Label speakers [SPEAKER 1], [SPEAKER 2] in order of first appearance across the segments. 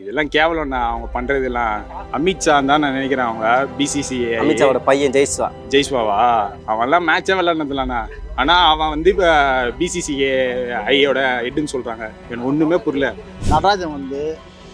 [SPEAKER 1] இதெல்லாம் கேவலம்ண்ணா அவங்க பண்றதெல்லாம். அமித்ஷா தான் நான் நினைக்கிறேன். அவங்க பிசிசிஐ
[SPEAKER 2] அமித்ஷாவோட பையன்
[SPEAKER 1] ஜெய்ஸ்வாவா அவன்லாம் மேட்சே விளையாடுனதுலாண்ணா. ஆனா அவன் வந்து இப்போ பிசிசிஐ ஐயோட ஹெட்னு சொல்றாங்க. எனக்கு ஒண்ணுமே புரியல.
[SPEAKER 3] நடராஜன் வந்து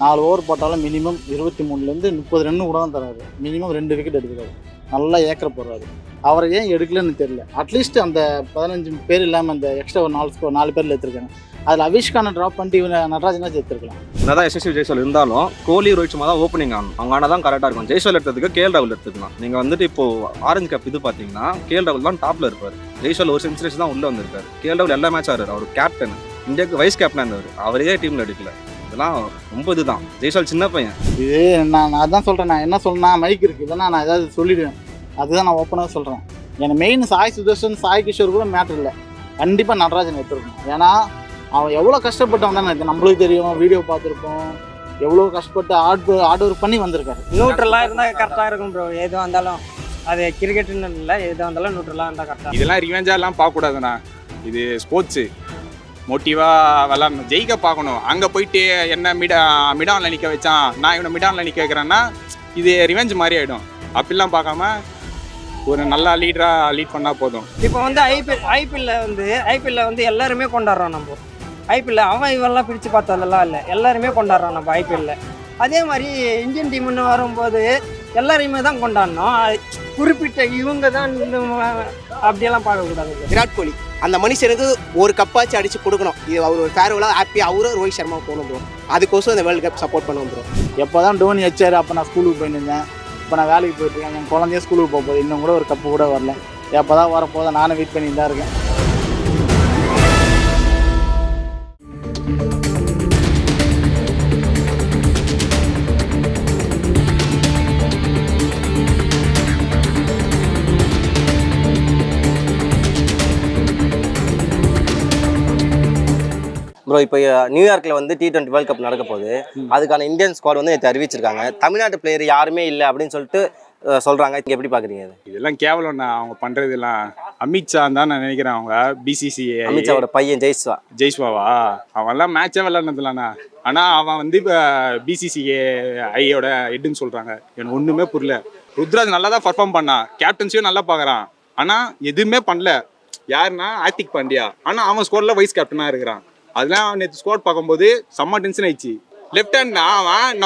[SPEAKER 3] 4 ஓவர் போட்டாலும் மினிமம் 23லேருந்து 30 ரன் கூட தான் தராரு. மினிமம் 2 விக்கெட் எடுக்கிறாரு. நல்லா ஏக்கரை போடுறாரு. அவரை ஏன் எடுக்கலன்னு தெரியல. அட்லீஸ்ட் அந்த 15 பேர் இல்லாமல் அந்த எக்ஸ்ட்ரா ஒரு 4 பேரில் எடுத்துருக்காங்க. அதில் அவிஷ்கானை ட்ராப் பண்ணிட்டு இவனை நடராஜனாக எடுத்துருக்கலாம்.
[SPEAKER 4] என்னதான் எஸ்எஸ்வி ஜெய்ஸ்வால் இருந்தாலும் கோலி ரோஹித் சர்மா தான் ஓப்பனிங் ஆகணும். அவங்க ஆனால் தான் கரெக்டாக இருக்கும். ஜெய்ஸ்வால் எடுத்ததுக்கு கேஎல் ராகுல் எடுத்துக்கலாம். நீங்கள் வந்துட்டு இப்போ ஆரஞ்சு கேப் இது பார்த்தீங்கன்னா கேஎல் ராகுல் தான் டாப்ல இருப்பார். ஜெய்ஸ்வால் ஒரு சென்ச்சுரி தான் உள்ளே வந்திருக்காரு. கேஎல் ராகுல் எல்லா மேட்ச் ஆடுறாரு. அவர் கேப்டன், இந்தியாவுக்கு வைஸ் கேப்டனாக இருந்தவர். அவரே டீமில் எடுக்கல. இதெல்லாம் ரொம்ப இதுதான். ஜெய்ஸ்வால் சின்ன பையன்.
[SPEAKER 3] இது நான் அதான் சொல்கிறேன். நான் என்ன சொல்லணும்னா மைக் இருக்குது. இல்லைன்னா நான் ஏதாவது சொல்லிடுவேன். அதுதான் நான் ஓப்பனாக சொல்கிறேன். எனக்கு மெயின் சாய் சுதர்ஷன், சாய் கிஷோர் கூட மேட்டர் இல்லை. கண்டிப்பாக நடராஜன் எடுத்துருக்கணும். ஏன்னா அவன் எவ்வளோ கஷ்டப்பட்டவன் தான் எனக்கு நம்மளுக்கு தெரியும். வீடியோ பார்த்துருப்போம். எவ்வளோ கஷ்டப்பட்டு ஹார்ட் ஒர்க் பண்ணி வந்திருக்காரு.
[SPEAKER 5] நியூட்ரலாக இருந்தால் கரெக்டாக இருக்கும் ப்ரோ. எதுவாக இருந்தாலும் அது கிரிக்கெட்டுன்னு இல்லை, எதுவாக இருந்தாலும் நியூட்ரலாக இருந்தால் கரெக்டாக.
[SPEAKER 1] இதெல்லாம் ரிவெஞ்சாலாம் பார்க்கக்கூடாதுண்ணா. இது ஸ்போர்ட்ஸு. மோட்டிவாக விளாட்ணும், ஜெயிக்க பார்க்கணும். அங்கே போயிட்டு என்ன மிடானில் நிற்க வச்சான், நான் இவனை மிடானில் நிற்க வைக்கிறேன்னா இது ரிவெஞ்ச் மாதிரி ஆகிடும். அப்படிலாம் பார்க்காம ஒரு நல்ல லீடராக லீட் பண்ணால் போதும்.
[SPEAKER 5] இப்போ வந்து ஐபிஎல்ல வந்து எல்லாருமே கொண்டாடுறோம். நம்ம ஐபிஎல்ல அவன் இவெல்லாம் பிரித்து பார்த்ததெல்லாம் இல்லை, எல்லாருமே கொண்டாடுறோம் நம்ம ஐபிஎல்ல. அதே மாதிரி இந்தியன் டீம்னு வரும்போது எல்லாரையுமே தான் கொண்டாடணும். குறிப்பிட்ட இவங்க தான் அப்படியெல்லாம் பார்க்கக்கூடாது.
[SPEAKER 6] விராட் கோலி அந்த மனுஷனுக்கு ஒரு கப்பாச்சு அடிச்சு கொடுக்கணும். இது அவர் ஒரு ஃபேர்வெலாக ஹாப்பியாக அவரும் ரோஹித் சர்மா போகணும் ப்ரோ. அதுக்கோசம் இந்த வேர்ல்டு கப் சப்போர்ட் பண்ணுவோம் ப்ரோ.
[SPEAKER 3] எப்போ தான் டோனி வச்சார் அப்போ நான் ஸ்கூலுக்கு போயிருந்தேன். இப்போ நான் வேலைக்கு போயிட்டுருக்கேன். என் குழந்தைய ஸ்கூலுக்கு போக போகுது. இன்னும் கூட ஒரு கப்பு கூட வரல. எப்போ தான் வரப்போதை நானும் வெயிட் பண்ணிட்டு தான் இருக்கேன்.
[SPEAKER 2] ப்ரோ இப்போ நியூயார்க்கில் வந்து T20 வேர்ல்ட் கப் நடக்க போகுது. அதுக்கான இந்தியன் ஸ்குவாட் வந்து நேற்று அறிவிச்சிருக்காங்க. தமிழ்நாட்டு பிளேயர் யாருமே இல்லை அப்படின்னு சொல்லிட்டு சொல்கிறாங்க. இங்கே எப்படி பார்க்குறீங்க?
[SPEAKER 1] இதெல்லாம் கேவலம்ண்ணா அவங்க பண்றதெல்லாம். அமித்ஷா தான் நான் நினைக்கிறேன். அவங்க பிசிசிஐ
[SPEAKER 2] அமித்ஷாவோட பையன்
[SPEAKER 1] ஜெய்ஸ்வாவா அவன்லாம் மேட்சே விளையாடுனதுலாண்ணா. ஆனா அவன் வந்து இப்போ பிசிசிஐ ஐயோட ஹெட்னு சொல்றாங்க. எனக்கு ஒண்ணுமே புரியல. ருத்ராஜ் நல்லா தான் பர்ஃபார்ம் பண்ணான். கேப்டன்சியும் நல்லா பார்க்குறான். ஆனா எதுவுமே பண்ணல. யாருன்னா ஹார்திக் பாண்டியா. ஆனா அவன் ஸ்குவாட்ல வைஸ் கேப்டனா இருக்கிறான். அதெல்லாம் நேற்று ஸ்குவாட் பார்க்கும்போது செம்ம டென்ஷன் ஆயிடுச்சு. லெஃப்ட் ஹேண்ட்னா அவன்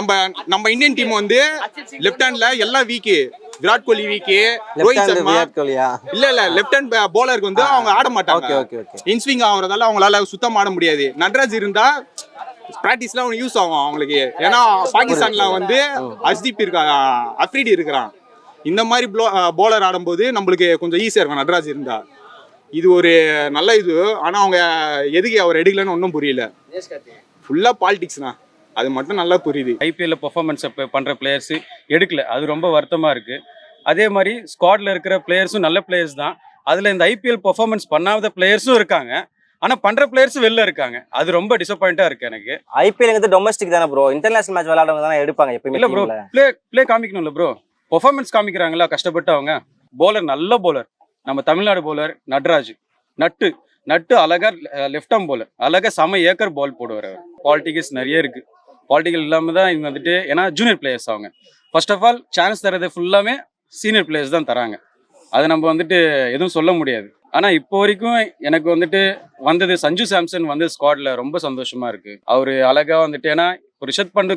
[SPEAKER 1] நம்ம இந்தியன் டீம் வந்து லெஃப்ட் ஹேண்ட்ல எல்லாம் வீக்கு. விராட் கோலி வீக்கு, ரோஹித் சர்மா இல்ல லெஃப்ட் ஹேண்ட் போலருக்கு வந்து அவங்க ஆட மாட்டாங்க. இன்ஸ்விங் ஆகுறதால அவங்களால சுத்தம் ஆட முடியாது. நட்ராஜ் இருந்தா பிராக்டிஸ்ல அவனுக்கு யூஸ் ஆகும் அவங்களுக்கு. ஏன்னா பாகிஸ்தான்ல வந்து அஸ்தீப் இருக்கான், அஃப்ரீடி இருக்கிறான். இந்த மாதிரி போலர் ஆடும்போது நம்மளுக்கு கொஞ்சம் ஈஸியா இருக்கும் நட்ராஜ் இருந்தா. இது ஒரு நல்ல இது. ஆனா அவங்க எதுக்கு அவர் எடுக்கலன்னு ஒன்றும் புரியல. ஃபுல்லா பாலிடிக்ஸ்னா அது மட்டும் நல்லா புரியுது.
[SPEAKER 7] ஐபிஎல்ல பெர்ஃபார்மன்ஸ் பண்ணுற பிளேயர்ஸ் எடுக்கல, அது ரொம்ப வருத்தமாக இருக்குது. அதே மாதிரி ஸ்குவாட்ல இருக்கிற பிளேயர்ஸும் நல்ல பிளேயர்ஸ் தான். அதில் இந்த ஐபிஎல் பெர்ஃபார்மன்ஸ் பண்ணாத பிளேயர்ஸும் இருக்காங்க. ஆனால் பண்ணுற பிளேயர்ஸும் வெளில இருக்காங்க. அது ரொம்ப டிசப்பாயிண்டாக இருக்குது எனக்கு.
[SPEAKER 2] ஐபிஎல் வந்து டொமஸ்டிக் தானே ப்ரோ. இன்டர்நேஷனல் மேட்ச் விளையாடுறவங்க தானே எடுப்பாங்க எப்பயுமே.
[SPEAKER 7] இல்லை ப்ரோ, ப்ளே காமிக்கணும்ல ப்ரோ. பெர்ஃபார்மன்ஸ் காமிக்கிறாங்களா கஷ்டப்பட்டு அவங்க. போலர் நல்ல போலர். நம்ம தமிழ்நாடு போலர் நட்டு அழகா லெஃப்ட் ஆர்ம் போலர், அழகா செம ஏக்கர் பால் போடுவார். பாலிட்டிக்ஸ் நிறைய இருக்கு. பாலிட்டிக்கல் இல்லாமல் தான் இவங்க வந்துட்டு, ஏன்னா ஜூனியர் பிளேயர்ஸ் அவங்க. ஃபர்ஸ்ட் ஆஃப் ஆல் சான்ஸ் தரது ஃபுல்லாமே சீனியர் பிளேயர்ஸ் தான் தராங்க. அதை நம்ம வந்துட்டு எதுவும் சொல்ல முடியாது. ஆனால் இப்போ வரைக்கும் எனக்கு வந்துட்டு வந்தது சஞ்சு சாம்சன் வந்து ஸ்குவாட்ல ரொம்ப சந்தோஷமா இருக்கு. அவரு அழகா வந்துட்டு, ஏன்னா ரிஷத் பண்டு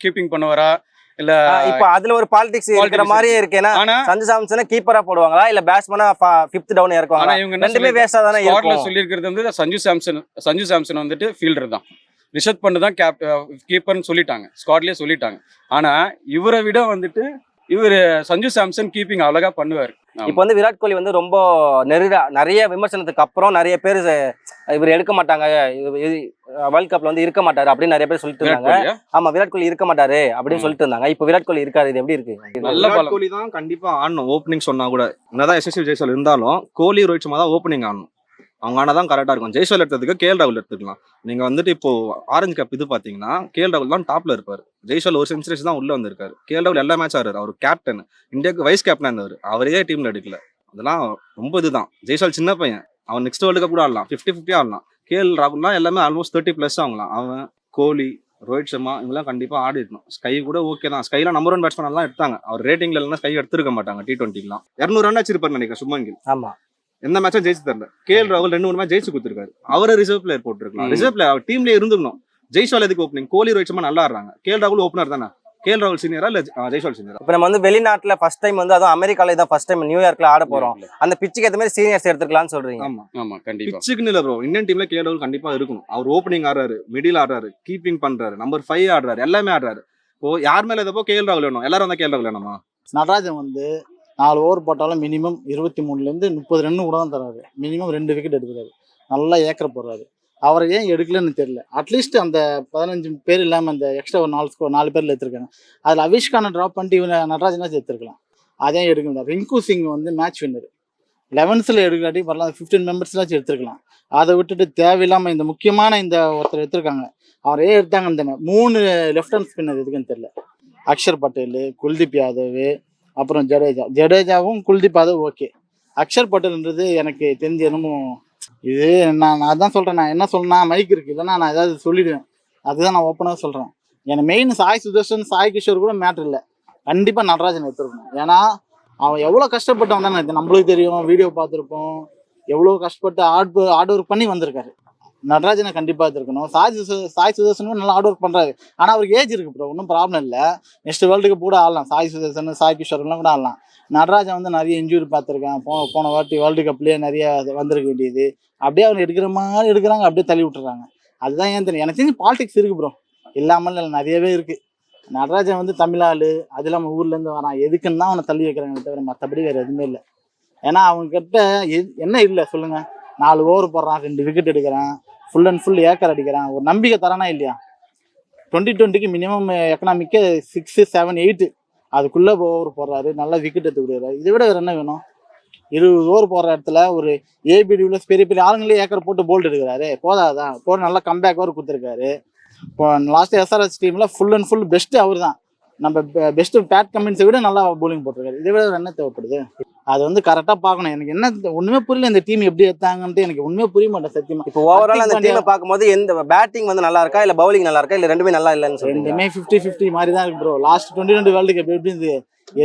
[SPEAKER 7] கீப்பிங் பண்ணுவாரா இல்ல
[SPEAKER 2] இப்ப அதுல ஒரு பாலிடிக்ஸ் இருக்கிற மாதிரியே இருக்கு. ஏன்னா சஞ்சு சாம்சனை கீப்பரா போடுவாங்களா இல்ல பேட்ஸ்மேனா 5th டவுன் இறக்குவாங்களா? இவங்க ரெண்டுமே வேஸ்டா தானே இருக்கும்.
[SPEAKER 7] சொல்லியிருக்கிறது வந்து சஞ்சு சாம்சன் வந்துட்டு ஃபீல்டர் தான், ரிஷத் பண்டு தான் கீப்பர்னு சொல்லிட்டாங்க, ஸ்குவாட்லயே சொல்லிட்டாங்க. ஆனா இவரை விட வந்துட்டு சஞ்சு சாம்சன் கீப்பிங் அழகா பண்ணுவாரு.
[SPEAKER 2] இப்ப வந்து விராட் கோலி வந்து ரொம்ப நிறைய விமர்சனத்துக்கு அப்புறம் நிறைய பேர் இவர் எடுக்க மாட்டாங்க, வேர்ல்ட் கப்ல வந்து இருக்க மாட்டாரு அப்படின்னு நிறைய பேர் சொல்லிட்டு இருந்தாங்க. ஆமா, விராட் கோலி இருக்க மாட்டாரு அப்படின்னு சொல்லிட்டு இருந்தாங்க. இப்ப விராட் கோலி இருக்காரு. இது எப்படி இருக்கு?
[SPEAKER 4] விராட் கோலி தான் கண்டிப்பா ஆடணும். ஓப்பனிங் சொன்னா கூட என்னதான் எஸ்எஸ்வி ஜெய்ஸ்வால் இருந்தாலும் கோலி ரோஹித் சர்மா தான் ஓப்பனிங் ஆடணும். அவங்க ஆனால் தான் கரெக்டாக இருக்கும். ஜெய்ஸ்வால் எடுத்ததுக்கு கேஎல் ராகுல் எடுத்துக்கலாம். நீங்கள் வந்துட்டு இப்போ ஆரஞ்சு கேப் இது பார்த்தீங்கன்னா கேஎல் ராகுல் தான் டாப்ல இருப்பார். ஜெய்ஸ்வால் ஒரு சென்ச்சுரி தான் உள்ள வந்திருக்காரு. கேஎல் ராகுல் எல்லா மேட்ச் ஆடுறாரு. அவர் கேப்டன், இந்தியாவுக்கு வைஸ் கேப்டனா இருந்தவர். அவரே டீம்ல எடுக்கல. அதெல்லாம் ரொம்ப இதுதான். ஜெய்ஸ்வால் சின்ன பையன். அவன் நெக்ஸ்ட் வேர்ல்டு கப் கூட ஆடலாம், 50-50 ஆடலாம். கேஎல் ராகுல்லாம் எல்லாமே ஆல்மோஸ்ட் 30+ ஆகலாம். அவன் கோலி ரோஹித் சர்மா இவங்கெல்லாம் கண்டிப்பா ஆடி இருக்கணும். ஸ்கை கூட ஓகே தான், ஸ்கைலாம் நம்பர் 1 பேட்ஸ்மேன் எல்லாம் எடுத்தாங்க. அவர் ரேட்டிங்ல இல்லைன்னா ஸ்கை எடுத்துருக்க மாட்டாங்க. T20லாம் 200 ரன் வச்சிருப்பாரு நினைக்கிறேன் சுப்மன் கில்.
[SPEAKER 2] ஆமா.
[SPEAKER 4] எந்த மேட்சும் ஜெயிச்சு தரல. KL ராகுல் 2-3 மேட்ச் ஜெயிச்சு கொடுத்துருக்காரு. அவரை ரிசர்வ் பிளேயர் போட்டுருக்கலாம். ரிசர்வ் பிளேயர் அவர் டீம்லயே இருந்துக்கணும். ஜெய்ஸ்வால் எதுக்கு ஓப்பனிங்? கோலி ரோஹித் சர்மா நல்லா ஆடுறாங்க. KL ராகுல் ஓப்பனர் தானே. KL ராகுல் சீனியரா இல்ல ஜெய்ஸ்வால் சீனியரா?
[SPEAKER 2] இப்போ நம்ம வந்து வெளிநாட்டுல ஃபர்ஸ்ட் டைம் வந்து அதுவும் அமெரிக்கால தான் ஃபர்ஸ்ட் டைம் நியூயார்க்ல ஆட போறோம். அந்த பிச்சுக்கு ஏற்ற மாதிரி சீனியர்ஸ் எடுத்துக்கலாம்னு சொல்றீங்க.
[SPEAKER 4] ஆமா
[SPEAKER 7] ஆமா கண்டிப்பா.
[SPEAKER 4] பிச்சுக்குன்னு இல்ல ப்ரோ, இந்தியன் டீம்ல KL ராகுல் கண்டிப்பா இருக்கணும். அவர் ஓப்பனிங் ஆடுறாரு, மிடில் ஆடுறாரு, கீப்பிங் பண்றாரு, நம்பர் 5 ஆடுறாரு, எல்லாமே ஆடுறாரு. இப்போ யார் மேல எதப்போ KL ராகுல் வேணும், எல்லாரும் வந்தா KL ராகுல் வேணுமா?
[SPEAKER 3] நடராஜன் வந்து 4 ஓவர் போட்டாலும் மினிமம் 23லேருந்து 30 ரன் கூட தான் தராரு. மினிமம் 2 விக்கெட் எடுக்கிறாரு. நல்லா ஏக்கரை போடுறாரு. அவரை ஏன் எடுக்கலன்னு தெரியல. அட்லீஸ்ட் அந்த 15 பேர் இல்லாமல் அந்த எக்ஸ்ட்ரா ஒரு 4 பேரில் எடுத்திருக்காங்க. அதில் அவிஷ்கானை ட்ராப் பண்ணிட்டு இவனை நடராஜனாச்சும் எடுத்துருக்கலாம். அதையும் எடுக்க. ரிங்கு சிங் வந்து மேட்ச் வின்னர். 11ல் எடுக்காட்டி வரலாம், 15 மெம்பர்ஸ்லாச்சும் எடுத்துருக்கலாம். அதை விட்டுட்டு தேவையில்லாமல் இந்த முக்கியமான இந்த ஒருத்தர் எடுத்திருக்காங்க. அவரே எடுத்தாங்கன்னு தானே. 3 லெஃப்ட் ஹேண்ட் ஸ்பின்னர் எதுக்குன்னு தெரியல. அக்ஷர் பட்டேல், குல்தீப் யாதவ், அப்புறம் ஜடேஜாவும் குல்தீப் யாதவ் ஓகே. அக்ஷர் பட்டேல்ன்றது எனக்கு தெரிஞ்ச என்னமோ இது நான் அதான் சொல்கிறேன். நான் என்ன சொல்லணும்னா மைக் இருக்குது, இல்லைன்னா நான் ஏதாவது சொல்லிடுவேன். அதுதான் நான் ஓப்பனாக சொல்கிறேன். எனக்கு மெயின் சாய் சுதர்ஷன், சாய் கிஷோர் கூட மேட்ரு இல்லை. கண்டிப்பாக நடராஜன் எடுத்துருக்கணும். ஏன்னா அவன் எவ்வளோ கஷ்டப்பட்டு வந்தானே நம்மளுக்கு தெரியும். வீடியோ பார்த்துருப்போம். எவ்வளோ கஷ்டப்பட்டு ஹார்ட் ஒர்க் பண்ணி வந்திருக்காரு. நடராஜனை கண்டிப்பாக எடுத்துருக்கணும். சாய் சுதர்ஷனும் நல்லா ஹார்ட் ஒர்க் பண்ணுறாரு. ஆனால் அவருக்கு ஏஜ் இருக்குது ப்ரோ, ஒன்றும் ப்ராப்ளம் இல்லை. நெக்ஸ்ட் வேர்ல்டு கப் கூட ஆடலாம். சாய் சுதர்ஷன், சாய் கிஷோர்லாம் கூட ஆடலாம். நடராஜன் வந்து நிறைய இன்ஜூரி பார்த்துருக்கேன். போன வாட்டி வேர்ல்டு கப்லேயே நிறைய வந்திருக்க வேண்டியது. அப்படியே அவங்க எடுக்கிற மாதிரி எடுக்கிறாங்க, அப்படியே தள்ளி விட்டுறாங்க. அதுதான் ஏன் தெரியும். எனக்கு தெரிஞ்சு பாலிடிக்ஸ் இருக்குது ப்ரோ, இல்லாமல் இல்லை, நிறையவே இருக்குது. நடராஜன் வந்து தமிழாள், அது இல்லாமல் ஊர்லேருந்து வரான். எதுக்குன்னு தான் அவனை தள்ளி வைக்கிறாங்க தவிர மற்றபடி வேறு எதுவுமே இல்லை. ஏன்னா அவங்ககிட்ட என்ன இல்லை சொல்லுங்கள். 4 ஓவர் போடுறான், 2 விக்கெட் எடுக்கிறான், ஃபுல் அண்ட் ஃபுல் ஏக்கர் அடிக்கிறான். ஒரு நம்பிக்கை தரானா இல்லையா? 2020க்கு மினிமம் எக்கனாமிக்கு 6, 7, 8 அதுக்குள்ளே ஓவர் போடுறாரு. நல்லா விக்கெட் எடுத்து விடுறாரு. இதை விட வேறு என்ன வேணும்? 20 ஓவர் போடுற இடத்துல ஒரு ABWS பெரிய பெரிய ஆளுங்களே ஏக்கர் போட்டு போல்ட் எடுக்கிறாரு. போதாதான் போட்டு நல்லா கம்பேக் ஓவர் கொடுத்துருக்காரு. இப்போ லாஸ்ட் SRH டீமில் ஃபுல் அண்ட் ஃபுல் பெஸ்ட்டு அவர் தான். நம்ம பெஸ்ட்டு பேட் கமின்ஸை விட நல்லா போலிங் போட்டிருக்காரு. இதை விட என்ன தேவைப்படுது? அது வந்து கரெக்டாக பார்க்கணும். எனக்கு என்ன ஒன்றுமே புரியல, இந்த டீம் எப்படி எடுத்தாங்கன்ட்டு எனக்கு ஒன்றுமே புரிய மாட்டேன் சத்தியமா.
[SPEAKER 2] இப்போ ஓவரால் அந்த டீமை பார்க்கும்போது எந்த பேட்டிங் வந்து நல்லா இருக்கா இல்லை பவுலிங் நல்லா இருக்கா இல்லை ரெண்டுமே நல்லா இல்லைன்னு சொல்லுங்க?
[SPEAKER 3] ரெண்டுமே 50-50 மாதிரி தான் இருக்கு ப்ரோ. லாஸ்ட் 2020 வேர்ல்டு கப் எப்படி இருந்து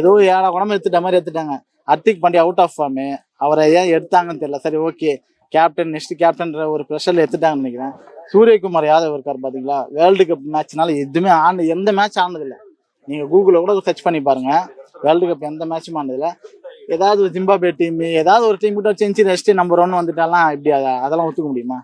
[SPEAKER 3] ஏதோ 7 குடம்பு எடுத்துட்ட மாதிரி எடுத்துட்டாங்க. Hardik Pandya out of form. அவரை ஏன் எடுத்தாங்கன்னு தெரியல. சரி ஓகே, கேப்டன் நெக்ஸ்ட் கேப்டன்ற ஒரு ப்ரெஷரில் எடுத்துட்டாங்கன்னு நினைக்கிறேன். சூரியகுமார் யாதவ் இருக்கார் பார்த்தீங்களா, வேர்ல்டு கப் மேட்ச்னால எதுவுமே எந்த மேட்ச் ஆனதில்லை. நீங்கள் கூகுளில் கூட சர்ச் பண்ணி பாருங்கள். வேர்ல்டு கப் எந்த மேட்சும் ஆனதில்லை. ஏதாவது ஒரு ஜிம்பாப்வே டீம், ஏதாவது ஒரு டீம் கிட்ட செஞ்சுரி அடிச்சுட்டு நம்பர் 1 வந்துட்டாலாம் இப்படி அதெல்லாம் ஒத்துக்க முடியுமா?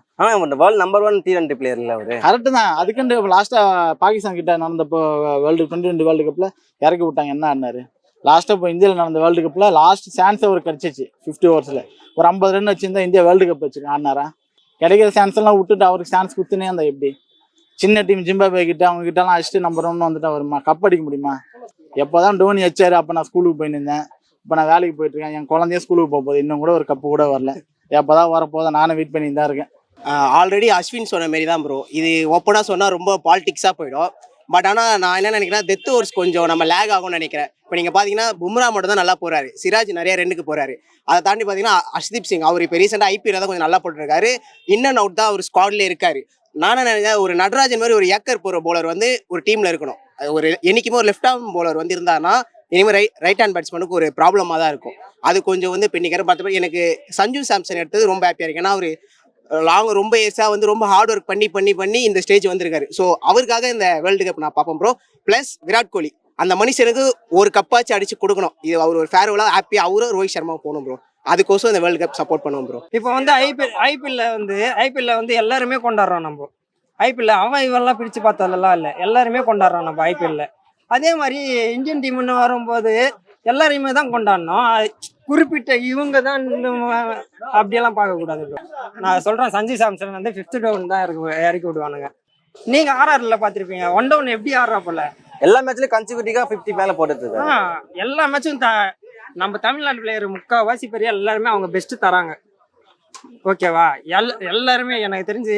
[SPEAKER 2] வேர்ல்டு நம்பர் 1 T20 பிளேயர் இல்லை அவரு.
[SPEAKER 3] கரெக்டு தான். அதுக்குண்டு லாஸ்ட்டாக பாகிஸ்தான் கிட்ட நடந்தப்போ வேர்ல்டு 2020 வேர்ல்டு கப்பில் இறக்கி விட்டாங்க. என்ன ஆடினாரு? லாஸ்ட்டாக இப்போ இந்தியாவில் நடந்த வேர்ல்டு கப்பில் லாஸ்ட் சான்ஸ் அவருக்கு கிடச்சிச்சு. 50 ஓவர்ஸில் ஒரு 50 ரன் வச்சுருந்தா இந்தியா வேர்ல்டு கப் வச்சு ஆடினாரா? கிடைக்கிற சான்ஸ் எல்லாம் விட்டுட்டு அவருக்கு சான்ஸ் குத்துனே அந்த எப்படி சின்ன டீம் ஜிம்பாப்வே கிட்ட அவங்க கிட்டலாம் அடிச்சுட்டு நம்பர் 1 வந்துட்டா வருமா? கப் அடிக்க முடியுமா? எப்போதான் டோனி வச்சாரு அப்போ நான் ஸ்கூலுக்கு போயிருந்தேன். இப்போ நான் வேலைக்கு போயிட்டு இருக்கேன். என் குழந்தைய ஸ்கூலுக்கு போகுது. இன்னும் கூட ஒரு கப்பு கூட வரல. எப்போதான் வரப்போதா நானும் வெயிட் பண்ணி தான் இருக்கேன்.
[SPEAKER 6] ஆல்ரெடி அஸ்வின் சொன்ன மாரி தான் ப்ரோ. இது ஓப்பனாக சொன்னால் ரொம்ப பாலிடிக்ஸாக போயிடும். பட் ஆனால் நான் என்ன நினைக்கிறேன், டெத் ஓவர்ஸ் கொஞ்சம் நம்ம லேக் ஆகும்னு நினைக்கிறேன். இப்போ நீங்கள் பார்த்தீங்கன்னா பும்ரா மட்டும் தான் நல்லா போகிறாரு. சிராஜ் நிறைய 2க்கு போகிறாரு. அதை தாண்டி பார்த்தீங்கன்னா அர்ஷ்தீப் சிங் அவர் இப்போ ரீசெண்டாக IPL தான் கொஞ்சம் நல்லா போட்டுருக்காரு. இன் அண்ட் அவுட் தான் அவர் ஸ்குவாட்லேயே இருக்காரு. நானும் நினைக்கிறேன் ஒரு நடராஜன் மாதிரி ஒரு ஏக்கர் போகிற போலர் வந்து ஒரு டீமில் இருக்கணும். ஒரு என்னைக்குமே ஒரு லெஃப்ட் ஆர்ம் போலர் வந்து இருந்தாருன்னா இனிமேல் ரைட் ஹேண்ட் பேட்ஸ்மேனுக்கு ஒரு ப்ராப்ளமாக தான் இருக்கும். அது கொஞ்சம் வந்து பெண்ணிக்கிறேன். பார்த்தபடி எனக்கு சஞ்சு சாம்சன் எடுத்தது ரொம்ப ஹாப்பியாக இருக்கு. ஏன்னா அவர் ரொம்ப ஏஸாக வந்து ரொம்ப ஹார்ட் ஒர்க் பண்ணி இந்த ஸ்டேஜ் வந்திருக்காரு. ஸோ அவருக்காக இந்த வேர்ல்டு கப் நான் பார்ப்பேன் ப்ரோ. ப்ளஸ் விராட் கோலி அந்த மனுஷனுக்கு ஒரு கப்பாச்சும் அடிச்சு கொடுக்கணும். இது அவர் ஒரு ஃபேர்வெலாக ஹாப்பியாக அவரும் ரோஹித் சர்மா போகணும் ப்ரோ. அதுக்கோசம் இந்த வேர்ல்டு கப் சப்போர்ட் பண்ணுவோம் ப்ரோ.
[SPEAKER 5] இப்போ வந்து ஐபிஎல்ல வந்து எல்லாருமே கொண்டாடுறோம் நம்ம. ஐபிஎல்ல அவன் இவெல்லாம் பிரித்து பார்த்ததெல்லாம் இல்லை, எல்லாருமே கொண்டாடுறோம் நம்ம ஐபிஎல்ல. அதே மாதிரி இந்தியன் டீம்னு வரும்போது எல்லாரையுமே தான் கொண்டாடணும். குறிப்பிட்ட இவங்க தான் அப்படியெல்லாம் பார்க்கக்கூடாது. நான் சொல்கிறேன், சஞ்சு சாம்சன் வந்து 5th டவுன் தான் இறக்கி விடுவானுங்க. நீங்கள் RRல பார்த்துருப்பீங்க, 1 டவுன் எப்படி ஆடுறா போல.
[SPEAKER 2] எல்லா மேட்ச்லயும் கன்சிக்யூட்டிவா 50 மேல போட்டுட்டு இருக்காங்க.
[SPEAKER 5] எல்லா மேட்சும் நம்ம தமிழ்நாட்டு பிளேயர் முக்கால்வாசி பெரிய எல்லாருமே அவங்க பெஸ்ட்டு தராங்க. ஓகேவா? எல்லாருமே எனக்கு தெரிஞ்சு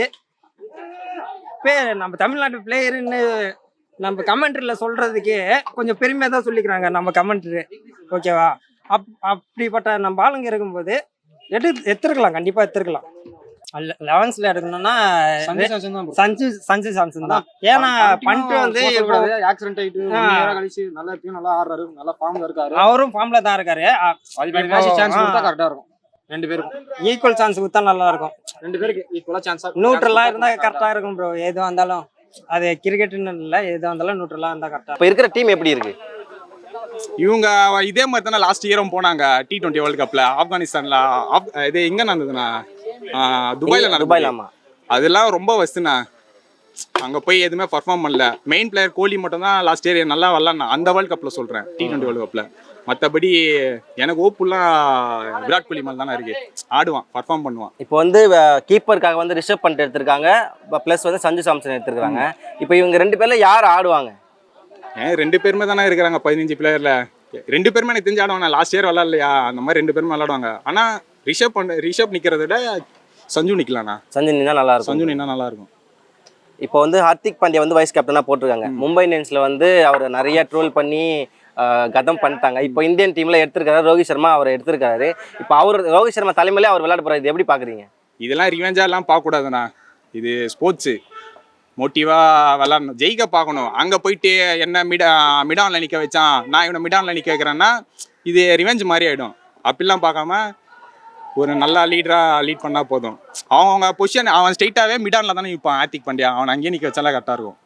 [SPEAKER 5] நம்ம தமிழ்நாட்டு பிளேயருன்னு நம்ம கமெண்ட்ரியில் சொல்கிறதுக்கே கொஞ்சம் பெருமையாக தான் சொல்லிக்கிறாங்க நம்ம கமெண்ட்ரி. ஓகேவா? அப்படிப்பட்ட நம்ம ஆளுங்க இருக்கும்போது எடுத்துருக்கலாம், கண்டிப்பாக எடுத்துருக்கலாம். லெவன்ஸ்ல எடுக்கணும்னா
[SPEAKER 7] சஞ்சு சாம்சன் தான் bro.
[SPEAKER 5] சஞ்சு சாம்சன் தான். ஏன்னா பண்ட் வந்து இப்போ
[SPEAKER 7] ஆக்சிடென்ட் ஆயிட்டு
[SPEAKER 5] ஆ.
[SPEAKER 7] 1 year கழிச்சு நல்லா இப்பயும் நல்லா ஆடுறாரு, நல்லா ஃபார்ம்ல இருக்காரு.
[SPEAKER 5] அவரும் ஃபார்ம்ல தான் இருக்காரு.
[SPEAKER 7] அதுக்கு மேட்ச் சான்ஸ் கொடுத்தா கரெக்டா இருக்கும் ரெண்டு பேருக்கும்.
[SPEAKER 5] ஈக்குவல் சான்ஸ் கொடுத்தா நல்லா இருக்கும்.
[SPEAKER 7] ரெண்டு பேருக்கு ஈக்குவலா சான்ஸா
[SPEAKER 5] நியூட்ரலா இருந்தா கரெக்டா இருக்கும் ப்ரோ. எதுவா இருந்தாலும் அது கிரிக்கெட்னு இல்லை, எதுவா இருந்தாலும் நியூட்ரலா இருந்தா கரெக்டா.
[SPEAKER 2] இப்போ இருக்கிற டீம் எப்படி இருக்கு?
[SPEAKER 1] இவங்க இதே மாதிரி தானே லாஸ்ட் இயரும் போனாங்க T20 வேர்ல்டு கப்ல. ஆப்கானிஸ்தான்ல இது எங்க நடந்ததுண்ணா? துபாயில
[SPEAKER 2] துபாயில
[SPEAKER 1] நடந்தது.
[SPEAKER 2] ஆமா.
[SPEAKER 1] அதெல்லாம் ரொம்ப வஸ்துண்ணா. அங்க போய் எதுவுமே பர்ஃபார்ம் பண்ணல. மெயின் பிளேயர் கோலி மட்டும் தான் லாஸ்ட் இயர் நல்லா விளாட்னா அந்த வேர்ல்டு கப்ல சொல்றேன், T20 வேர்ல்டு கப்ல. மற்றபடி எனக்கு ஓப்புலாம் விராட் கோலி மேல தானே இருக்கு. ஆடுவான், பர்ஃபார்ம் பண்ணுவான்.
[SPEAKER 2] இப்போ வந்து கீப்பருக்காக வந்து ரிஷப் பண்ட் எடுத்திருக்காங்க, ப்ளஸ் வந்து சஞ்சு சாம்சன் எடுத்திருக்காங்க. இப்போ இவங்க 2 பேர்ல யார் ஆடுவாங்க?
[SPEAKER 1] ஏன் 2 பேருமே தானே இருக்கிறாங்க 15 பிளேயர்ல. 2 பேருமே எனக்கு தெரிஞ்சு ஆடுவாங்க. லாஸ்ட் இயர் விளாட்லையா அந்த மாதிரி 2 பேருமே விளாடுவாங்க. ஆனா ரிஷப் நிக்கிறத விட சஞ்சு நிக்கலாம்ண்ணா.
[SPEAKER 2] சஞ்சு நின்னா நல்லா இருக்கும்.
[SPEAKER 1] சஞ்சு நின்னா நல்லா இருக்கும்.
[SPEAKER 2] இப்போ வந்து ஹார்திக் பாண்டியா வந்து வைஸ் கேப்டனா போட்டிருக்காங்க. மும்பை இந்தியன்ஸ்ல வந்து அவர் நிறைய ட்ரோல் பண்ணி கதம் பண்ணிட்டாங்க. இப்போ இந்தியன் டீம்ல எடுத்திருக்காரு ரோஹித் சர்மா, அவர் எடுத்திருக்காரு. இப்போ ரோஹித் சர்மா தலைமையிலே அவர் விளையாட போறாரு. இது எப்படி பாக்குறீங்க?
[SPEAKER 1] இதெல்லாம் ரிவெஞ்சா எல்லாம் பார்க்க கூடாதுண்ணா. இது ஸ்போர்ட்ஸு, மோட்டிவா விளாடணும், ஜெயிக்க பார்க்கணும். அங்க போயிட்டு என்ன மிடான்ல நிக்க வச்சான், நான் இவனை மிடான்ல நிக்க வைக்கிறேன்னா இது ரிவெஞ்ச் மாதிரி ஆயிடும். அப்படிலாம் பார்க்காம ஒரு நல்ல லீடரா லீட் பண்ணா போதும். அவங்க பொசிஷன் அவன் ஸ்ட்ரெயிட்டாவே மிடான்ல தானே நிற்பான். ஹார்திக் பாண்டியா அவன் அங்கேயே நிக்க வச்சாலே கரெக்டா இருக்கும்.